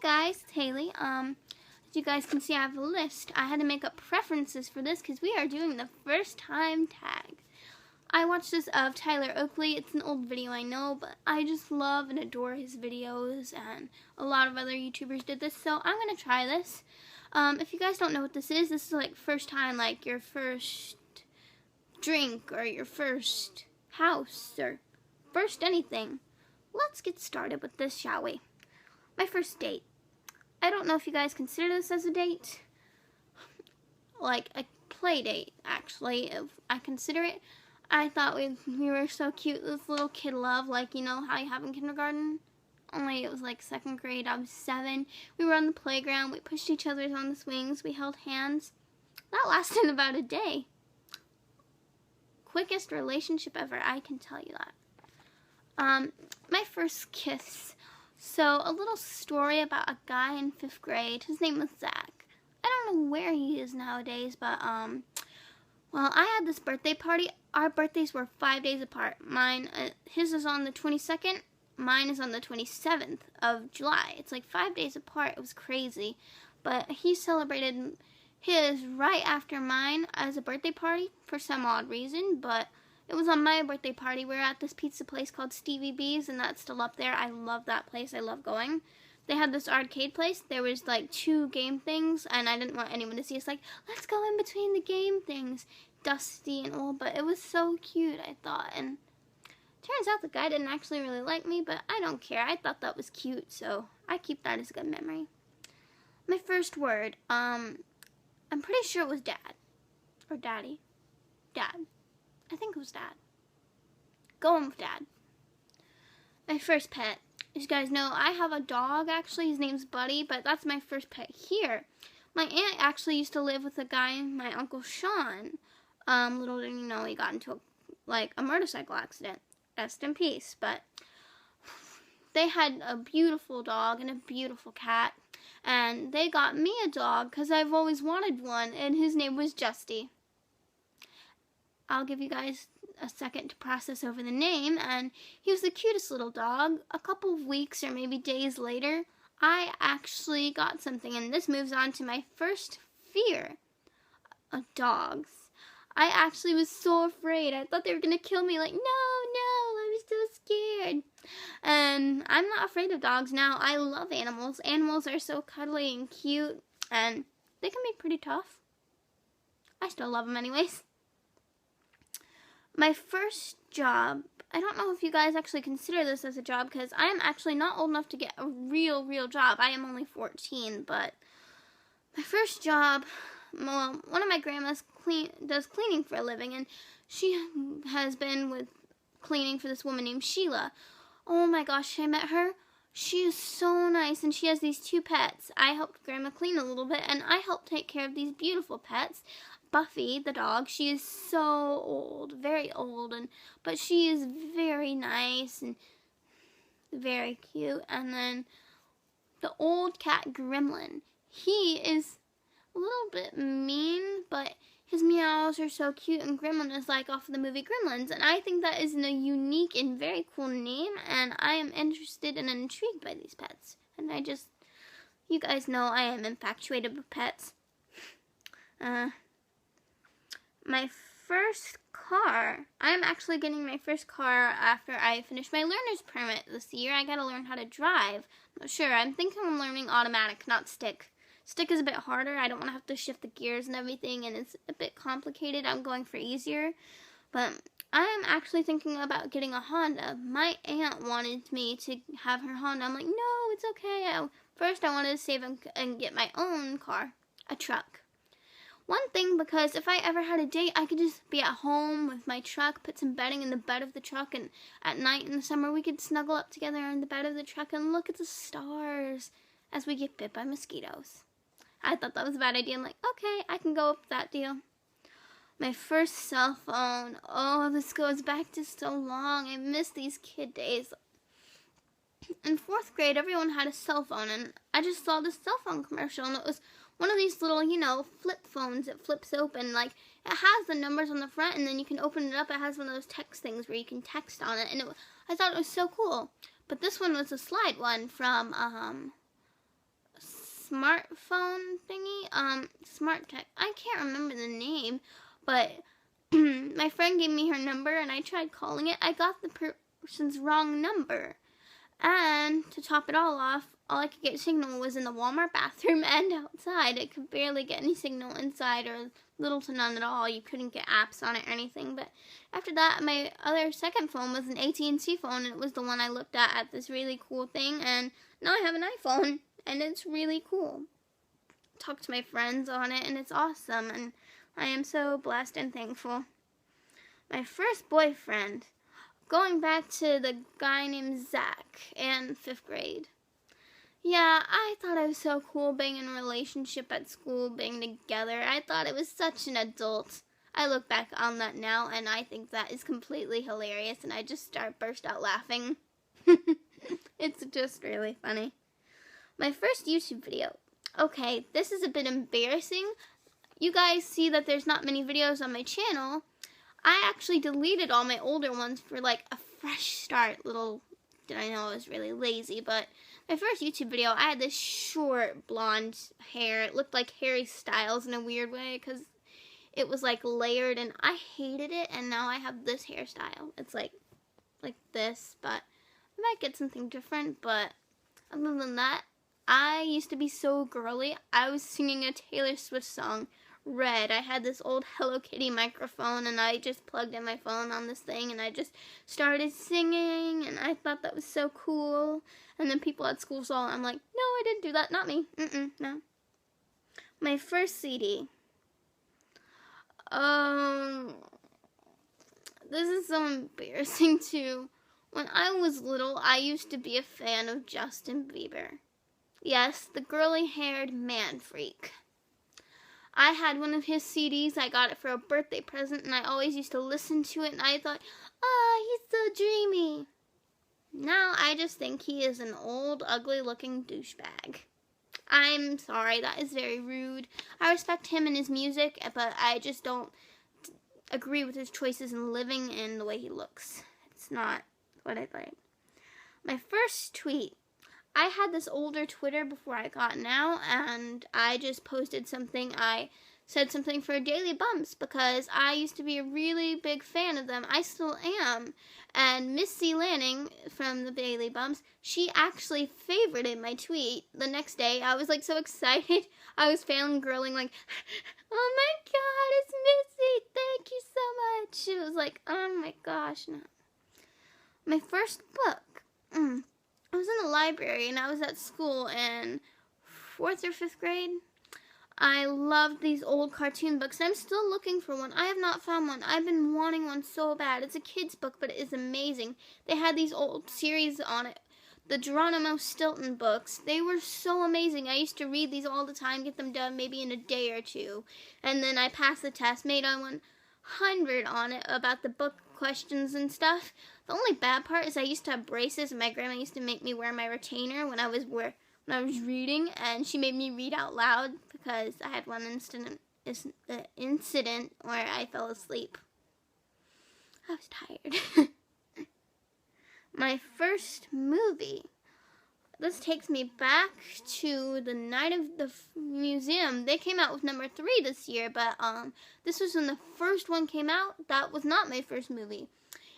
guys, it's Haley. As you guys can see, I have a list. I had to make up preferences for this because we are doing the first time tag. I watched this of Tyler Oakley. It's an old video, I know, but I just love and adore his videos, and a lot of other YouTubers did this, so I'm going to try this. If you guys don't know what this is like first time, like your first drink or your first house or first anything. Let's get started with this, shall we? My first date. I don't know if you guys consider this as a date. Like a play date, actually, if I consider it. I thought we were so cute, this little kid love, like, you know how you have in kindergarten? Only it was like 2nd grade, I was 7. We were on the playground, we pushed each other on the swings, we held hands. That lasted about a day. Quickest relationship ever, I can tell you that. My first kiss. So, a little story about a guy in 5th grade. His name was Zach. I don't know where he is nowadays, but, well, I had this birthday party. Our birthdays were 5 days apart. His is on the 22nd. Mine is on the 27th of July. It's like 5 days apart. It was crazy. But he celebrated his right after mine as a birthday party for some odd reason, but it was on my birthday party. We were at this pizza place called Stevie B's, and that's still up there. I love that place. I love going. They had this arcade place. There was like 2 game things, and I didn't want anyone to see us like, let's go in between the game things. Dusty and old, but it was so cute, I thought. And turns out the guy didn't actually really like me, but I don't care. I thought that was cute, so I keep that as a good memory. My first word, I'm pretty sure it was dad. Or daddy. Dad. I think it was dad. Going with dad. My first pet. As you guys know, I have a dog, actually. His name's Buddy, but that's my first pet here. My aunt actually used to live with a guy, my Uncle Sean. Little did you know, he got into a motorcycle accident. Rest in peace. But they had a beautiful dog and a beautiful cat. And they got me a dog because I've always wanted one, and his name was Justy. I'll give you guys a second to process over the name, and he was the cutest little dog. A couple of weeks or maybe days later, I actually got something, and this moves on to my first fear of dogs. I actually was so afraid. I thought they were going to kill me. Like, no, I was so scared. And I'm not afraid of dogs now. I love animals. Animals are so cuddly and cute, and they can be pretty tough. I still love them anyways. My first job, I don't know if you guys actually consider this as a job because I am actually not old enough to get a real job. I am only 14, but my first job, well, one of my grandmas does cleaning for a living, and she has been with cleaning for this woman named Sheila. Oh my gosh, I met her. She is so nice, and she has these 2 pets. I helped Grandma clean a little bit, and I helped take care of these beautiful pets. Buffy, the dog, she is so old, very old, but she is very nice and very cute. And then the old cat Gremlin, he is a little bit mean, but his meows are so cute, and Gremlin is like off of the movie Gremlins, and I think that is a unique and very cool name, and I am interested and intrigued by these pets. And you guys know I am infatuated with pets. My first car, I'm actually getting my first car after I finish my learner's permit this year. I gotta learn how to drive. I'm not sure. I'm thinking I'm learning automatic, not stick. Stick is a bit harder. I don't want to have to shift the gears and everything, and it's a bit complicated. I'm going for easier. But I'm actually thinking about getting a Honda. My aunt wanted me to have her Honda. I'm like, no, it's okay. First, I wanted to save and get my own car, a truck. One thing, because if I ever had a date, I could just be at home with my truck, put some bedding in the bed of the truck, and at night in the summer, we could snuggle up together in the bed of the truck and look at the stars as we get bit by mosquitoes. I thought that was a bad idea. I'm like, okay, I can go with that deal. My first cell phone. Oh, this goes back to so long. I miss these kid days. In 4th grade, everyone had a cell phone, and I just saw this cell phone commercial, and it was one of these little, flip phones that flips open. Like, it has the numbers on the front, and then you can open it up. It has one of those text things where you can text on it, and I thought it was so cool. But this one was a slide one from, smartphone thingy, smart tech. I can't remember the name, but my friend gave me her number and I tried calling it. I got the person's wrong number. And to top it all off, all I could get signal was in the Walmart bathroom and outside. I could barely get any signal inside, or little to none at all. You couldn't get apps on it or anything. But after that, my other second phone was an AT&T phone, and it was the one I looked at this really cool thing. And now I have an iPhone, and it's really cool. Talk to my friends on it, and it's awesome. And I am so blessed and thankful. My first boyfriend. Going back to the guy named Zach in 5th grade. Yeah, I thought it was so cool being in a relationship at school, being together. I thought it was such an adult. I look back on that now, and I think that is completely hilarious, and I just burst out laughing. It's just really funny. My first YouTube video. Okay, this is a bit embarrassing. You guys see that there's not many videos on my channel. I actually deleted all my older ones for like a fresh start. Did I know I was really lazy, but my first YouTube video, I had this short blonde hair. It looked like Harry Styles in a weird way because it was like layered, and I hated it. And now I have this hairstyle. It's like this, but I might get something different. But other than that, I used to be so girly. I was singing a Taylor Swift song, Red. I had this old Hello Kitty microphone, and I just plugged in my phone on this thing, and I just started singing, and I thought that was so cool. And then people at school saw it. I'm like, no, I didn't do that. Not me. No. My first CD. This is so embarrassing too. When I was little, I used to be a fan of Justin Bieber. Yes, the girly-haired man freak. I had one of his CDs. I got it for a birthday present, and I always used to listen to it, and I thought, oh, he's so dreamy. Now I just think he is an old, ugly-looking douchebag. I'm sorry, that is very rude. I respect him and his music, but I just don't agree with his choices in living and the way he looks. It's not what I like. My first tweet. I had this older Twitter before I got now, and I just posted something. I said something for Daily Bumps because I used to be a really big fan of them. I still am. And Miss C. Lanning from the Daily Bumps, she actually favorited my tweet the next day. I was like so excited. I was fangirling like, oh my God, it's Missy. Thank you so much. It was like, oh my gosh. No. My first book. I was in the library, and I was at school in 4th or 5th grade. I loved these old cartoon books. I'm still looking for one. I have not found one. I've been wanting one so bad. It's a kid's book, but it is amazing. They had these old series on it. The Geronimo Stilton books. They were so amazing. I used to read these all the time, get them done maybe in a day or two. And then I passed the test, made on 100 on it about the book questions and stuff. The only bad part is I used to have braces, and my grandma used to make me wear my retainer when I was reading, and she made me read out loud because I had one incident where I fell asleep. I was tired. My first movie. This takes me back to the night of the museum. They came out with number 3 this year, but this was when the first one came out. That was not my first movie.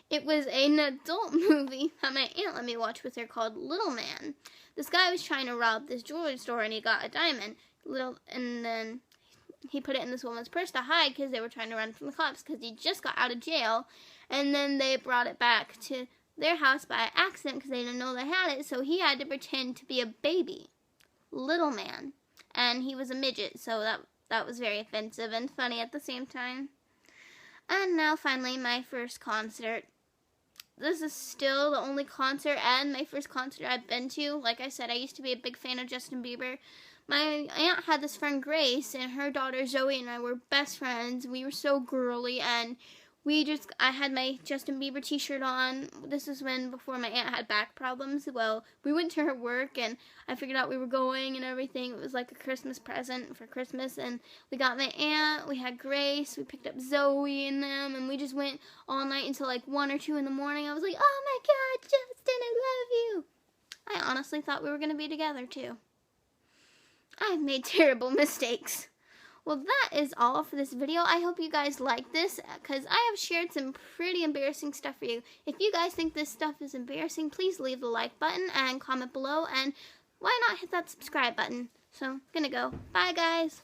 It was an adult movie that my aunt let me watch with her called Little Man. This guy was trying to rob this jewelry store, and he got a diamond. And then he put it in this woman's purse to hide because they were trying to run from the cops because he just got out of jail. And then they brought it back to their house by accident because they didn't know they had it, so he had to pretend to be a baby. Little Man. And he was a midget, so that was very offensive and funny at the same time. And now finally my first concert. This is still the only concert and my first concert I've been to. Like I said, I used to be a big fan of Justin Bieber. My aunt had this friend Grace, and her daughter Zoe and I were best friends. We were so girly, and I had my Justin Bieber t-shirt on. This is before my aunt had back problems. Well, we went to her work, and I figured out we were going and everything. It was like a Christmas present for Christmas, and we got my aunt, we had Grace, we picked up Zoe and them, and we just went all night until like 1 or 2 in the morning. I was like, oh my God, Justin, I love you. I honestly thought we were going to be together, too. I've made terrible mistakes. Well, that is all for this video. I hope you guys like this because I have shared some pretty embarrassing stuff for you. If you guys think this stuff is embarrassing, please leave the like button and comment below. And why not hit that subscribe button? So, gonna go. Bye, guys.